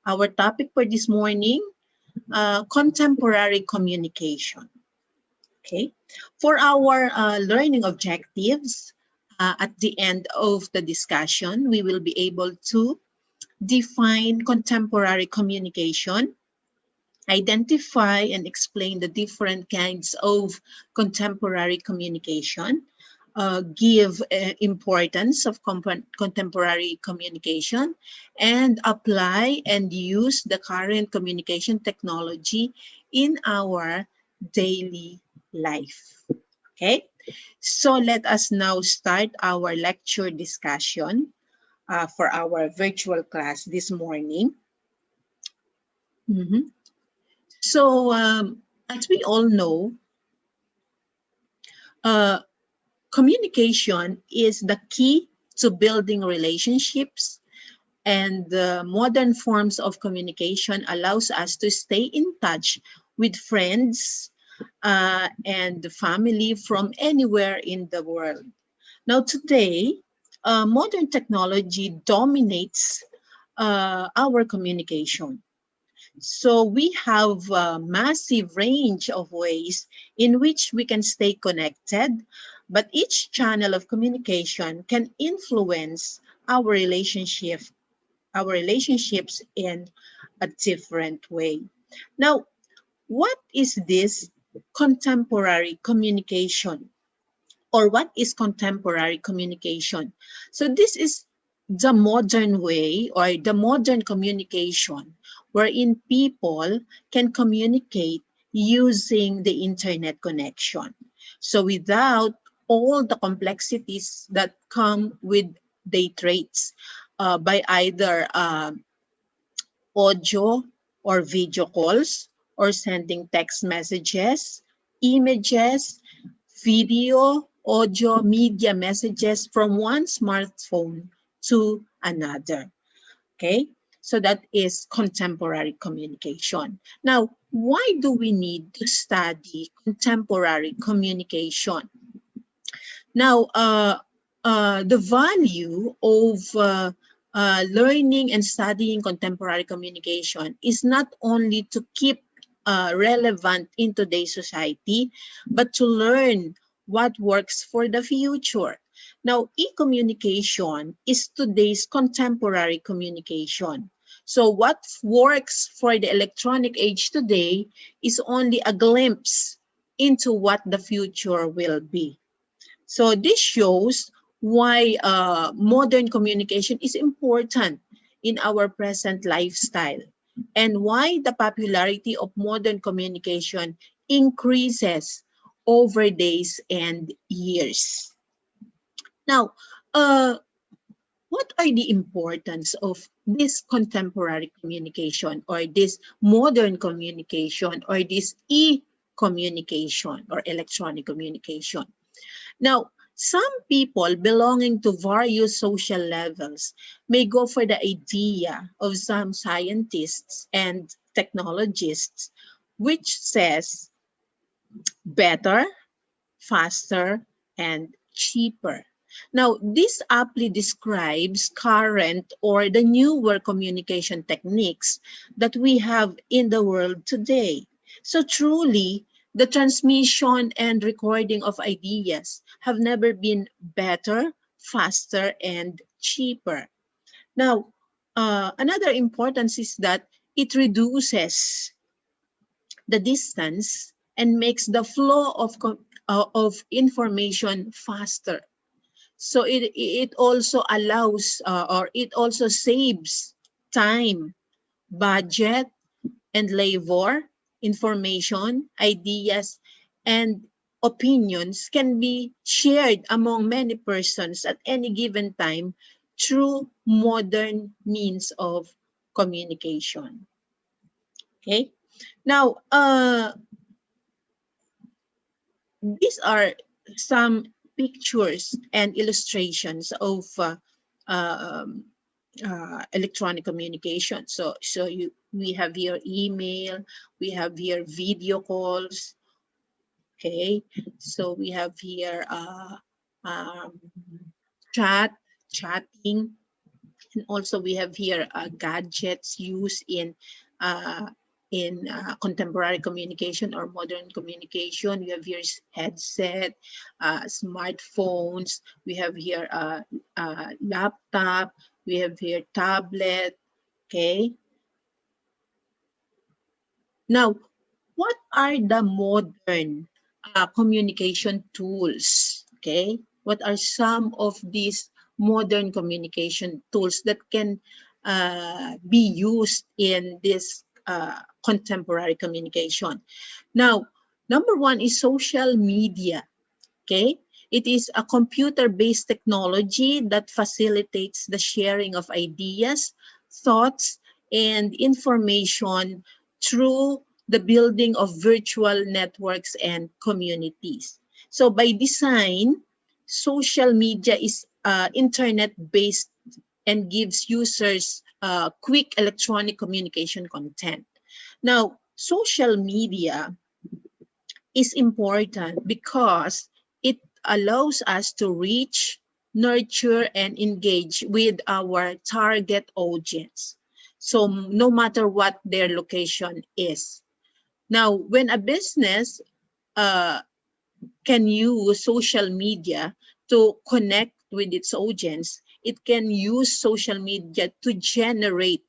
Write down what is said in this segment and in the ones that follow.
Our topic for this morning, contemporary communication. Okay. For our learning objectives, at the end of the discussion, we will be able to define contemporary communication, identify and explain the different kinds of contemporary communication, give importance of contemporary communication, and apply and use the current communication technology in our daily life. Okay, so let us now start our lecture discussion for our virtual class this morning. Mhm. So, as we all know, uh, communication is the key to building relationships, and the modern forms of communication allows us to stay in touch with friends and family from anywhere in the world. Now, today, modern technology dominates our communication. So we have a massive range of ways in which we can stay connected, but each channel of communication can influence our relationships in a different way. Now, what is this contemporary communication? Or what is contemporary communication? So this is the modern way or the modern communication wherein people can communicate using the internet connection. So without all the complexities that come with data rates, by either audio or video calls, or sending text messages, images, video, audio, media messages from one smartphone to another. Okay, so that is contemporary communication. Now, why do we need to study contemporary communication? Now, the value of learning and studying contemporary communication is not only to keep relevant in today's society, but to learn what works for the future. Now, e-communication is today's contemporary communication. So what works for the electronic age today is only a glimpse into what the future will be. So this shows why modern communication is important in our present lifestyle, and why the popularity of modern communication increases over days and years. Now, what are the importance of this contemporary communication, or this modern communication, or this e-communication or electronic communication? Now, some people belonging to various social levels may go for the idea of some scientists and technologists, which says better, faster, and cheaper. Now, this aptly describes current or the newer communication techniques that we have in the world today. So truly, the transmission and recording of ideas have never been better, faster, and cheaper. Now, another importance is that it reduces the distance and makes the flow of information faster. So it also allows or it also saves time, budget, and labor. Information, ideas, and opinions can be shared among many persons at any given time through modern means of communication. Okay. Now, these are some pictures and illustrations of um, electronic communication. We have here email, we have here video calls. Okay, so we have here um, chatting, And also we have here gadgets used uh, in contemporary communication or modern communication. We have here headset, smartphones. We have here laptop. We have here tablet. Okay. Now, what are the modern communication tools? Okay, what are some of these modern communication tools that can be used in this contemporary communication? Now, number one is social media. Okay, it is a computer-based technology that facilitates the sharing of ideas, thoughts, and information through the building of virtual networks and communities. So by design, social media is internet-based and gives users quick electronic communication content. Now, social media is important because it allows us to reach, nurture, and engage with our target audience. So no matter what their location is. Now, when a business uh, can use social media to connect with its audience, it can use social media to generate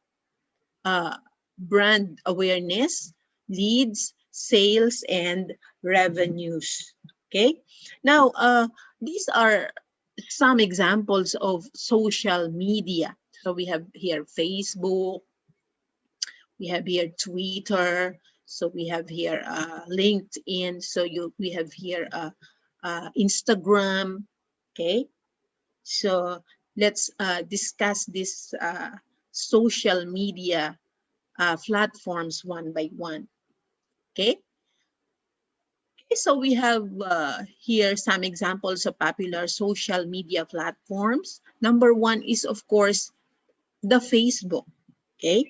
uh, brand awareness, leads, sales, and revenues. Okay. Now, these are some examples of social media. So we have here Facebook, we have here Twitter, so we have here LinkedIn, so we have here Instagram. Okay. So let's discuss this social media platforms one by one. Okay. Okay, so we have here some examples of popular social media platforms. Number one is, of course, the Facebook. Okay.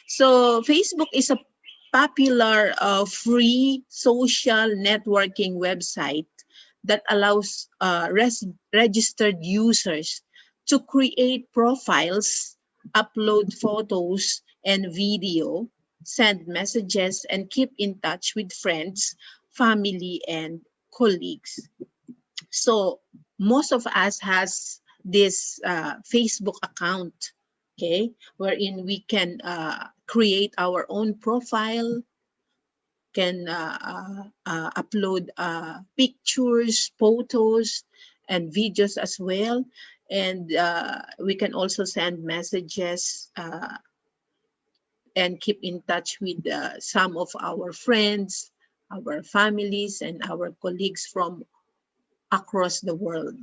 So Facebook is a popular free social networking website that allows registered users to create profiles, upload photos and video, send messages, and keep in touch with friends, family, and colleagues. So most of us has this Facebook account, okay, wherein we can create our own profile, can upload pictures, photos, and videos as well. And we can also send messages and keep in touch with some of our friends, our families, and our colleagues from across the world.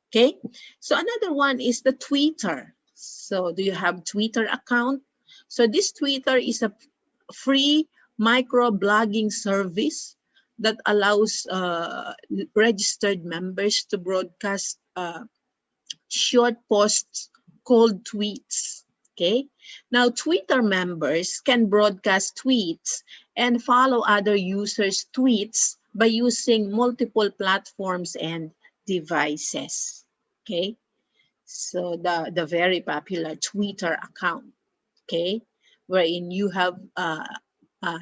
Okay, so another one is the Twitter. So do you have Twitter account? So this Twitter is a free micro blogging service that allows registered members to broadcast short posts called tweets. Okay. Now, Twitter members can broadcast tweets and follow other users' tweets by using multiple platforms and devices. Okay. So the very popular Twitter account. Okay. Wherein you have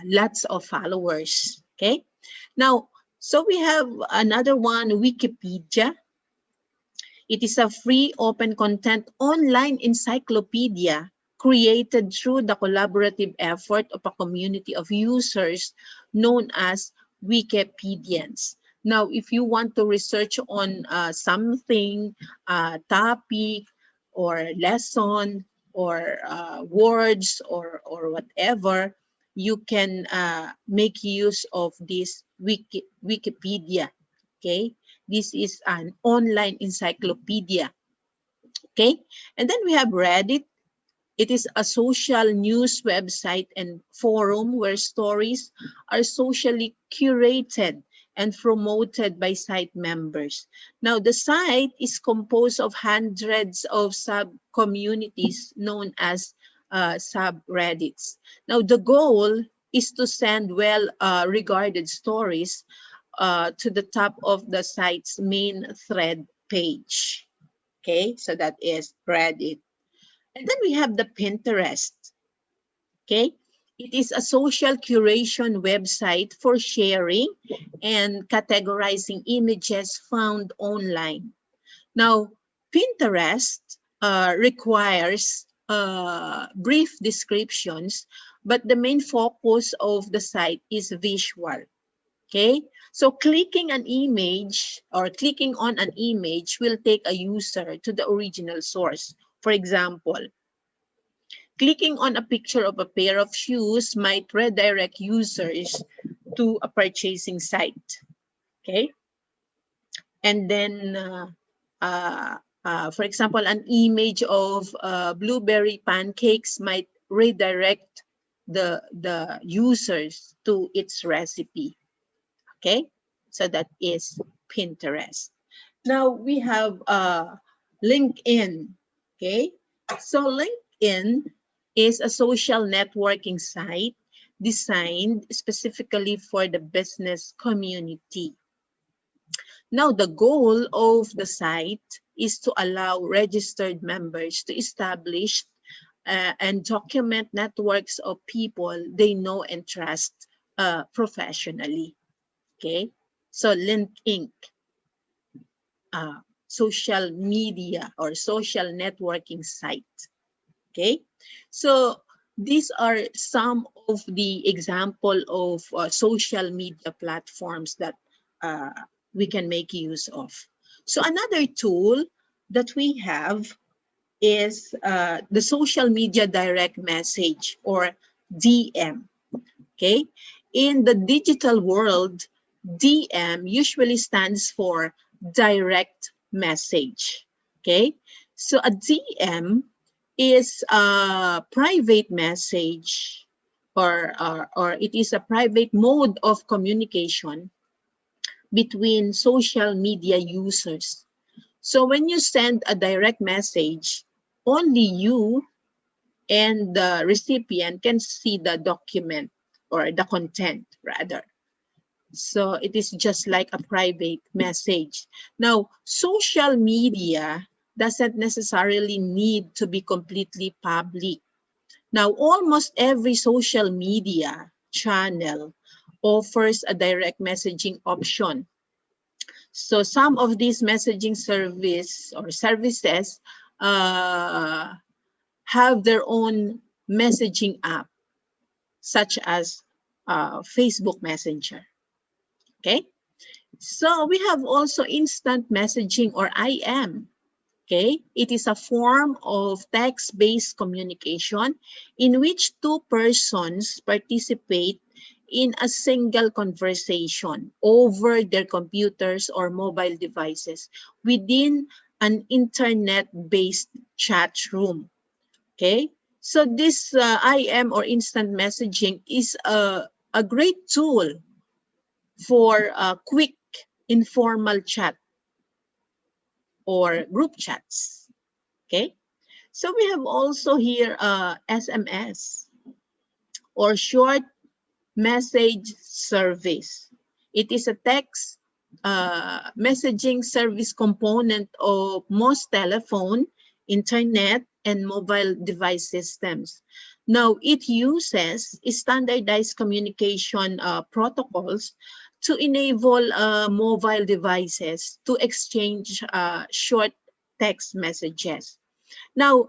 lots of followers. Okay. Now, so we have another one, Wikipedia. It is a free open content online encyclopedia created through the collaborative effort of a community of users known as Wikipedians. Now, if you want to research on something, topic, or lesson, or words, or whatever, you can make use of this Wikipedia. Okay, this is an online encyclopedia. Okay, and then we have Reddit. It is a social news website and forum where stories are socially curated and promoted by site members. Now, the site is composed of hundreds of sub-communities known as subreddits. Now, the goal is to send well-regarded stories to the top of the site's main thread page. Okay, so that is Reddit. And then we have the Pinterest. Okay, it is a social curation website for sharing and categorizing images found online. Now, Pinterest requires brief descriptions, but the main focus of the site is visual. Okay, so clicking an image or clicking on an image will take a user to the original source. For example, clicking on a picture of a pair of shoes might redirect users to a purchasing site. Okay, and then for example, an image of blueberry pancakes might redirect the users to its recipe. Okay, so that is Pinterest. Now we have LinkedIn. Okay, so LinkedIn is a social networking site designed specifically for the business community. Now, the goal of the site is to allow registered members to establish and document networks of people they know and trust professionally. Okay, so LinkedIn, social media or social networking site. Okay, so these are some of the example of social media platforms that uh, we can make use of. So another tool that we have is the social media direct message or DM. Okay, in the digital world, DM usually stands for direct message. Okay, so a DM is a private message or it is a private mode of communication between social media users. So when you send a direct message, only you and the recipient can see the document or the content rather. So it is just like a private message. Now, social media doesn't necessarily need to be completely public. Now, almost every social media channel offers a direct messaging option. So some of these messaging service or services uh, have their own messaging app, such as Facebook Messenger. Okay, so we have also instant messaging or IM. Okay, it is a form of text-based communication in which two persons participate in a single conversation over their computers or mobile devices within an internet-based chat room. Okay, so this IM or instant messaging is a great tool for quick informal chat or group chats. Okay, so we have also here SMS or short message service. It is a text messaging service component of most telephone, internet, and mobile device systems. Now, it uses standardized communication protocols to enable mobile devices to exchange short text messages. Now,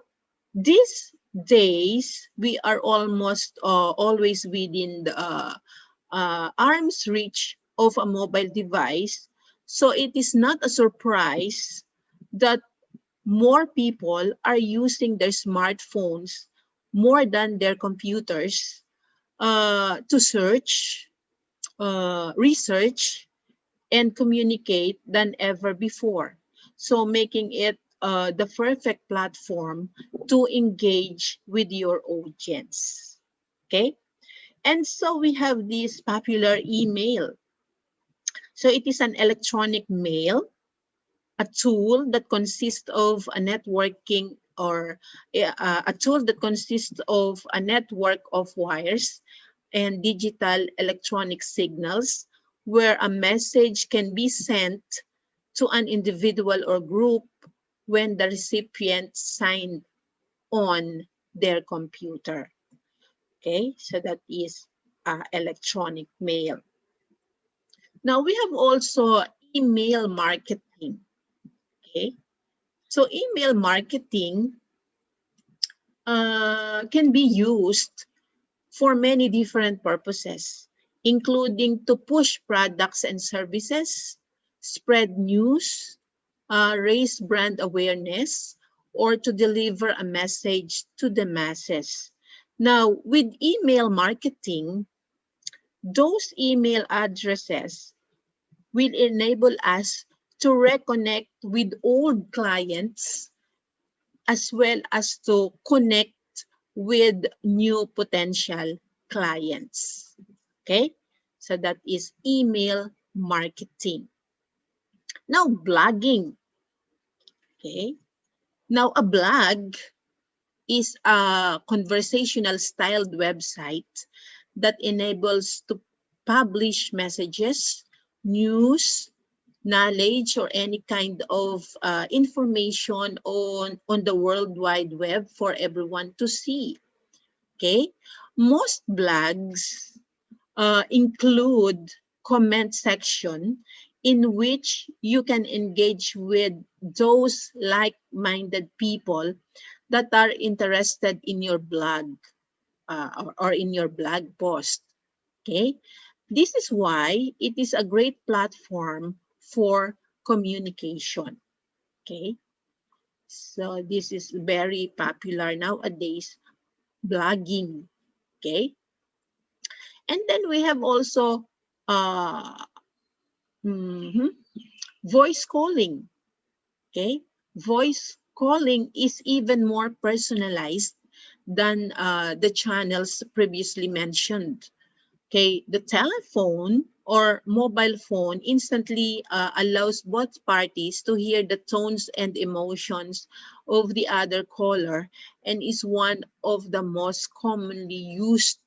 these days, we are almost always within the arm's reach of a mobile device. So it is not a surprise that more people are using their smartphones more than their computers to search, research, and communicate than ever before. So making it the perfect platform to engage with your audience. Okay. And so we have this popular email. So it is an electronic mail, a tool that consists of a networking or a tool that consists of a network of wires and digital electronic signals where a message can be sent to an individual or group when the recipient signed on their computer. Okay, so that is electronic mail. Now we have also email marketing. Okay, so email marketing can be used for many different purposes, including to push products and services, spread news, raise brand awareness, or to deliver a message to the masses. Now, with email marketing, those email addresses will enable us to reconnect with old clients as well as to connect with new potential clients. Okay, so that is email marketing. Now, blogging. Okay, now a blog is a conversational styled website that enables to publish messages, news, knowledge, or any kind of information on the World Wide Web for everyone to see. Okay, most blogs include comment section in which you can engage with those like-minded people that are interested in your blog or in your blog post. Okay, this is why it is a great platform for communication. Okay, so this is very popular nowadays, blogging. Okay, and then we have also uh, voice calling. Okay, voice calling is even more personalized than the channels previously mentioned. Okay, the telephone or mobile phone instantly allows both parties to hear the tones and emotions of the other caller and is one of the most commonly used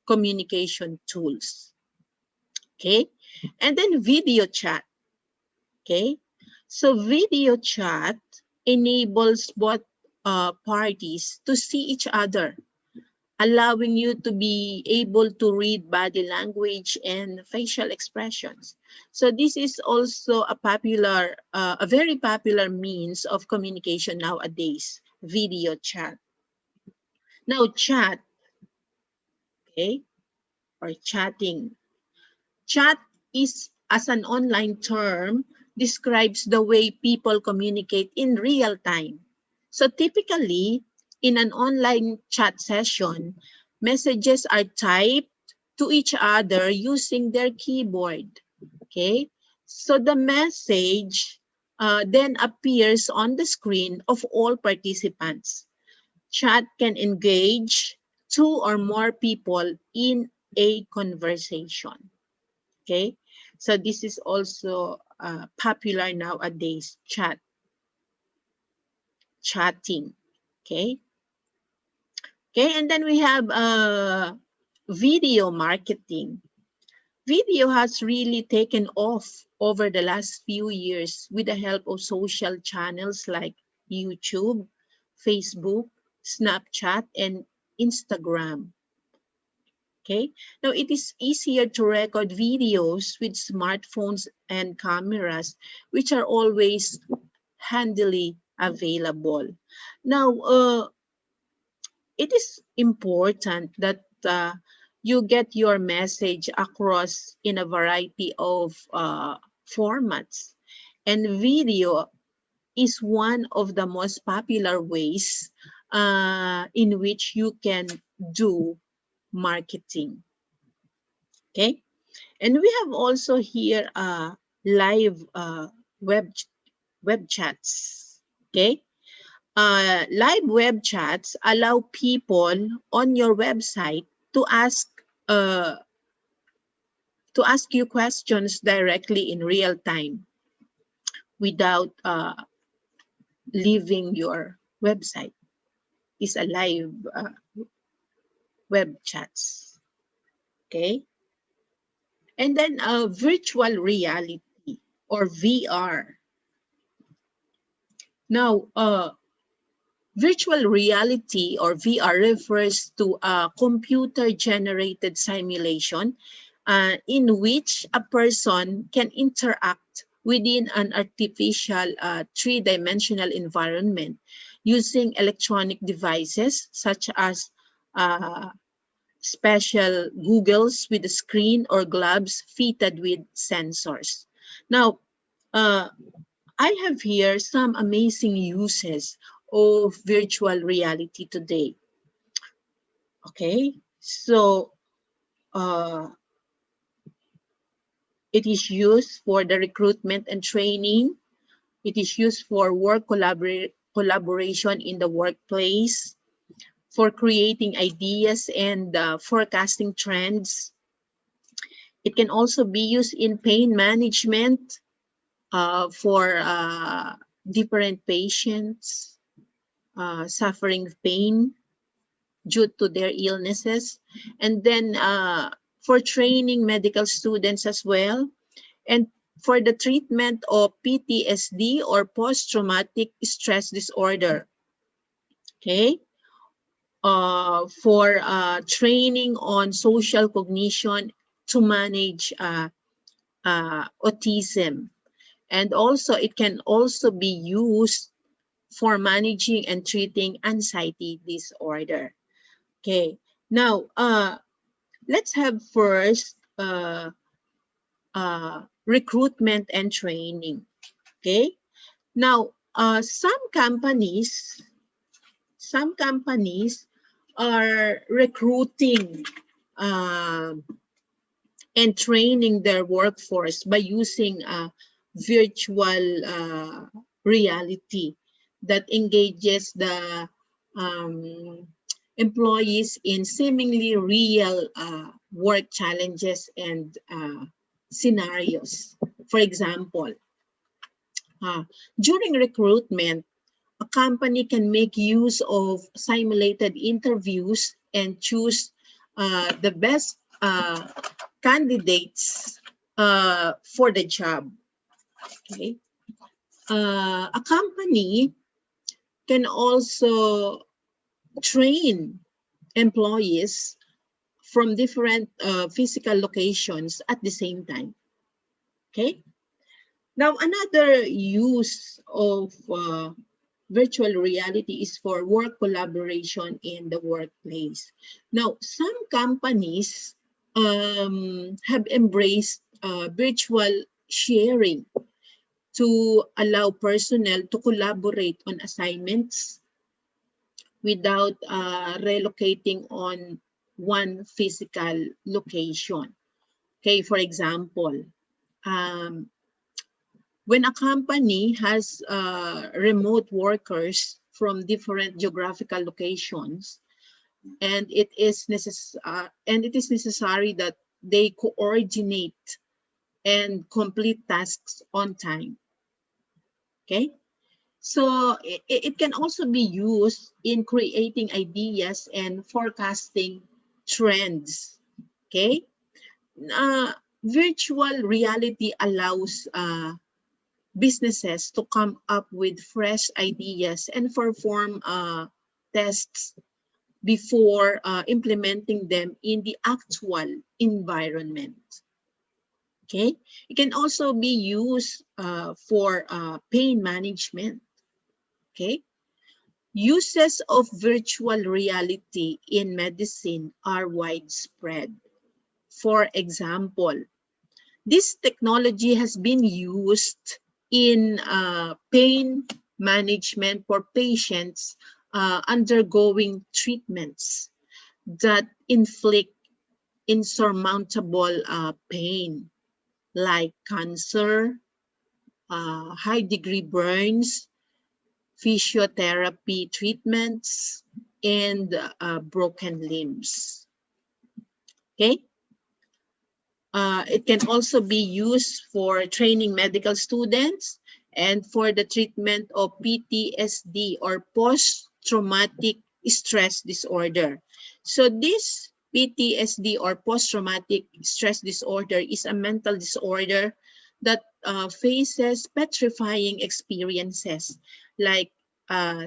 communication tools. Okay, and then video chat. Okay, so video chat enables both parties to see each other, allowing you to be able to read body language and facial expressions. So this is also a very popular means of communication nowadays, video chat. Now chat, okay, or chatting. Chat is, as an online term, describes the way people communicate in real time. So typically, in an online chat session, messages are typed to each other using their keyboard. Okay? So the message then appears on the screen of all participants. Chat can engage two or more people in a conversation. Okay, so this is also popular nowadays, chatting. Okay, okay, and then we have video marketing. Video has really taken off over the last few years with the help of social channels like YouTube, Facebook, Snapchat, and Instagram. Okay, now it is easier to record videos with smartphones and cameras, which are always handily available. Now, it is important that you get your message across in a variety of formats, and video is one of the most popular ways in which you can do marketing. Okay, and we have also here live web chats. Okay, live web chats allow people on your website to uh, ask you questions directly in real time without leaving your website. It's a live web chats. Okay, and then virtual reality or VR. Now, Virtual reality or VR refers to a computer-generated simulation in which a person can interact within an artificial three-dimensional environment using electronic devices such as uh, special goggles with a screen or gloves fitted with sensors. Now, uh, I have here some amazing uses of virtual reality today. Okay, so uh, it is used for the recruitment and training. It is used for work collaboration in the workplace, for creating ideas and forecasting trends. It can also be used in pain management for different patients suffering pain due to their illnesses, and then for training medical students as well, and for the treatment of PTSD or post-traumatic stress disorder. Okay, for training on social cognition to manage autism, and also it can also be used for managing and treating anxiety disorder. Okay, now let's have first recruitment and training. Okay, now some companies are recruiting uh, and training their workforce by using virtual reality that engages the um, employees in seemingly real work challenges and scenarios. For example, uh, during recruitment, a company can make use of simulated interviews and choose the best candidates for the job. Okay. A company can also train employees from different physical locations at the same time. Okay. Now, another use of virtual reality is for work collaboration in the workplace. Now, some companies have embraced virtual sharing to allow personnel to collaborate on assignments without relocating on one physical location. Okay, for example, um, when a company has remote workers from different geographical locations, and it is necessary that they coordinate and complete tasks on time. Okay, so it can also be used in creating ideas and forecasting trends. Okay, uh, virtual reality allows businesses to come up with fresh ideas and perform tests before implementing them in the actual environment. Okay, it can also be used for pain management. Okay, uses of virtual reality in medicine are widespread. For example, this technology has been used in pain management for patients undergoing treatments that inflict insurmountable pain, like cancer, high-degree burns, physiotherapy treatments, and broken limbs. Okay. It can also be used for training medical students and for the treatment of PTSD or post-traumatic stress disorder. So this PTSD or post-traumatic stress disorder is a mental disorder that faces petrifying experiences like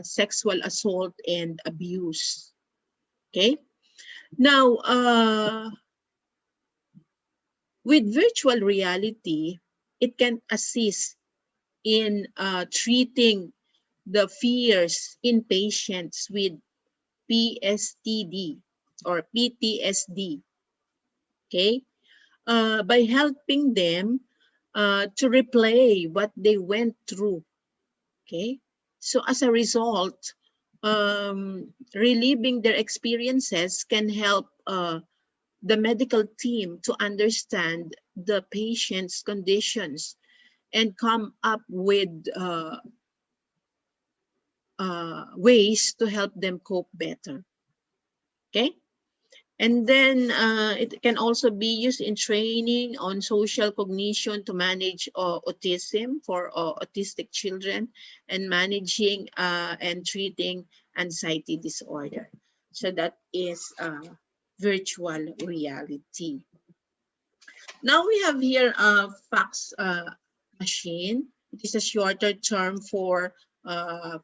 sexual assault and abuse. Okay. Now, with virtual reality, it can assist in treating the fears in patients with PSTD or PTSD, okay? By helping them to replay what they went through, okay? So as a result, reliving their experiences can help the medical team to understand the patient's conditions and come up with ways to help them cope better. Okay. And then it can also be used in training on social cognition to manage autism for autistic children and managing and treating anxiety disorder. So that is virtual reality. Now we have here a fax machine. It is a shorter term for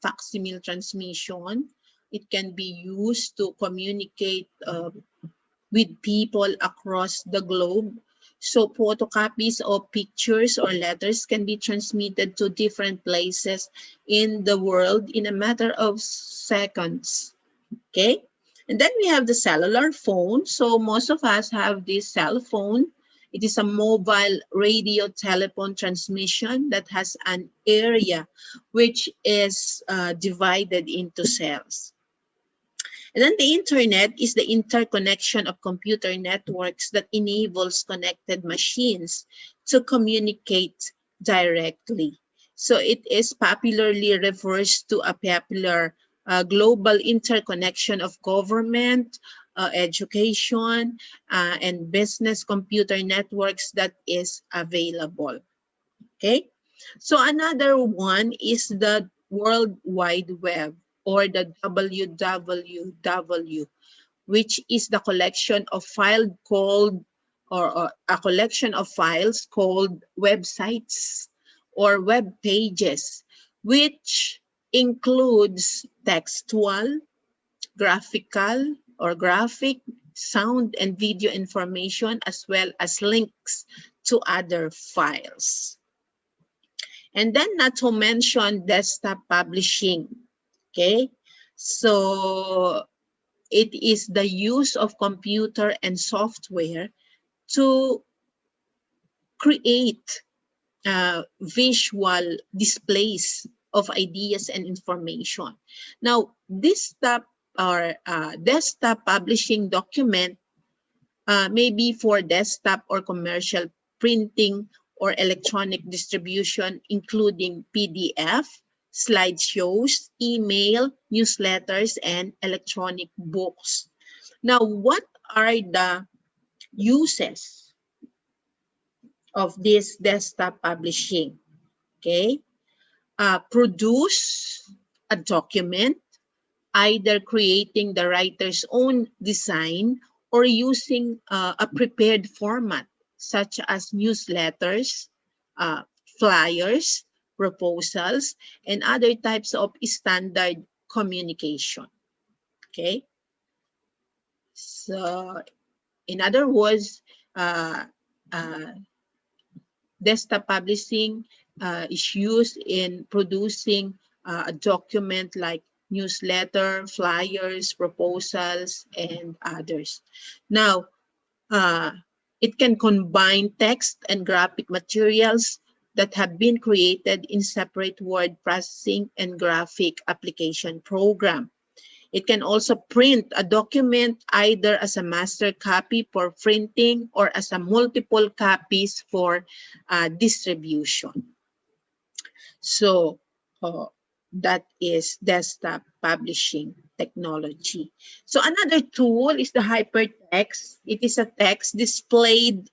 facsimile transmission. It can be used to communicate with people across the globe. So photocopies of pictures or letters can be transmitted to different places in the world in a matter of seconds. Okay. And then we have the cellular phone. So most of us have this cell phone. It is a mobile radio telephone transmission that has an area which is divided into cells. And then the internet is the interconnection of computer networks that enables connected machines to communicate directly. So it is popularly refers to a popular global interconnection of government, education, and business computer networks that is available. Okay, so another one is the World Wide Web or the WWW, which is the collection of file called or a collection of files called websites or web pages, which includes textual, graphical or graphic, sound and video information, as well as links to other files. And then not to mention desktop publishing, okay? So it is the use of computer and software to create visual displays of ideas and information. Now, desktop or desktop publishing document maybe for desktop or commercial printing or electronic distribution, including PDF, slideshows, email, newsletters, and electronic books. Now, what are the uses of this desktop publishing? Okay, produce a document, either creating the writer's own design or using a prepared format, such as newsletters, uh, flyers, proposals, and other types of standard communication. Okay, so in other words, uh, uh, desktop publishing is used in producing a document like newsletter, flyers, proposals, and others. Now, it can combine text and graphic materials that have been created in separate word processing and graphic application program. It can also print a document either as a master copy for printing or as a multiple copies for distribution. So that is desktop publishing technology. So another tool is the hypertext. It is a text displayed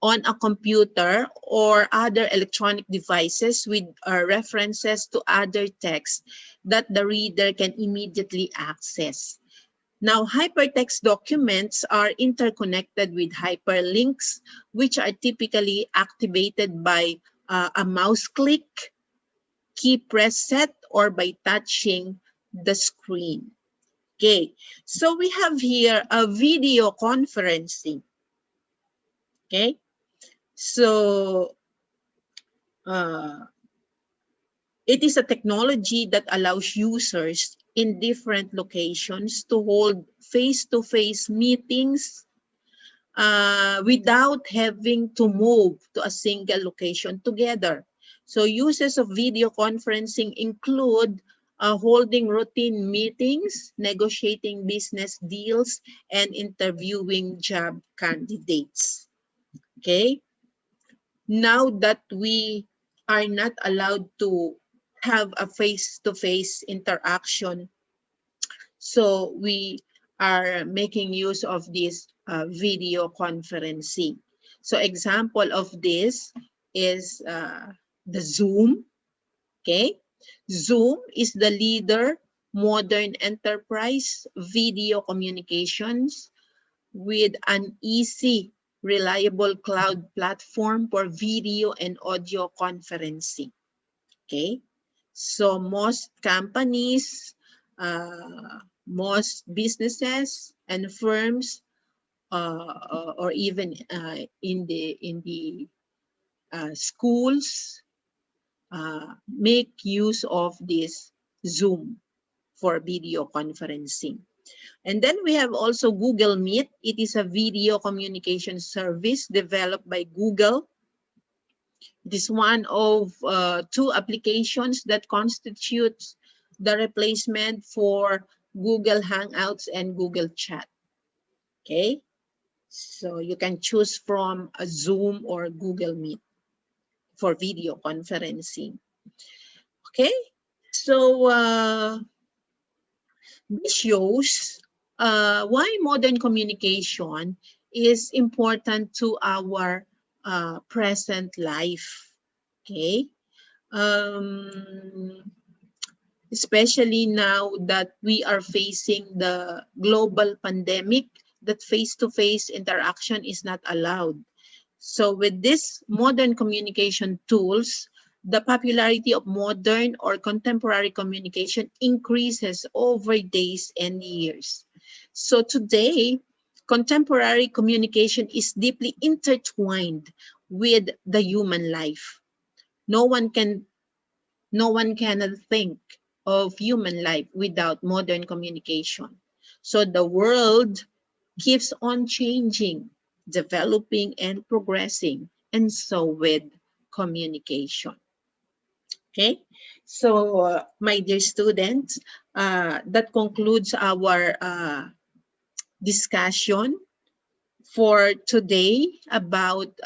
on a computer or other electronic devices with references to other text that the reader can immediately access. Now, hypertext documents are interconnected with hyperlinks, which are typically activated by a mouse click, key press set, or by touching the screen. Okay, so we have here a video conferencing. Okay, so it is a technology that allows users in different locations to hold face-to-face meetings without having to move to a single location together. So uses of video conferencing include holding routine meetings, negotiating business deals, and interviewing job candidates. Okay? Now that we are not allowed to have a face-to-face interaction, so we are making use of this video conferencing. So example of this is the Zoom. Okay, Zoom is the leader modern enterprise video communications with an easy, reliable cloud platform for video and audio conferencing. Okay, so most companies, most businesses and firms, or even in the schools, make use of this Zoom for video conferencing. And then we have also Google Meet. It is a video communication service developed by Google. It is one of two applications that constitutes the replacement for Google Hangouts and Google Chat. Okay, so you can choose from a Zoom or Google Meet for video conferencing. Okay, so this shows why modern communication is important to our present life. Okay, especially now that we are facing the global pandemic, that face-to-face interaction is not allowed. So with these modern communication tools, the popularity of modern or contemporary communication increases over days and years. So today, contemporary communication is deeply intertwined with the human life. No one cannot think of human life without modern communication. So the world keeps on changing, developing, and progressing, and so with communication. Okay, so my dear students, that concludes our discussion for today about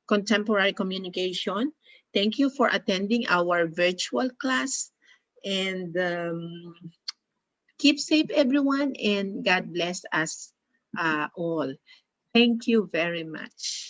contemporary communication. Thank you for attending our virtual class, and keep safe, everyone, and God bless us all. Thank you very much.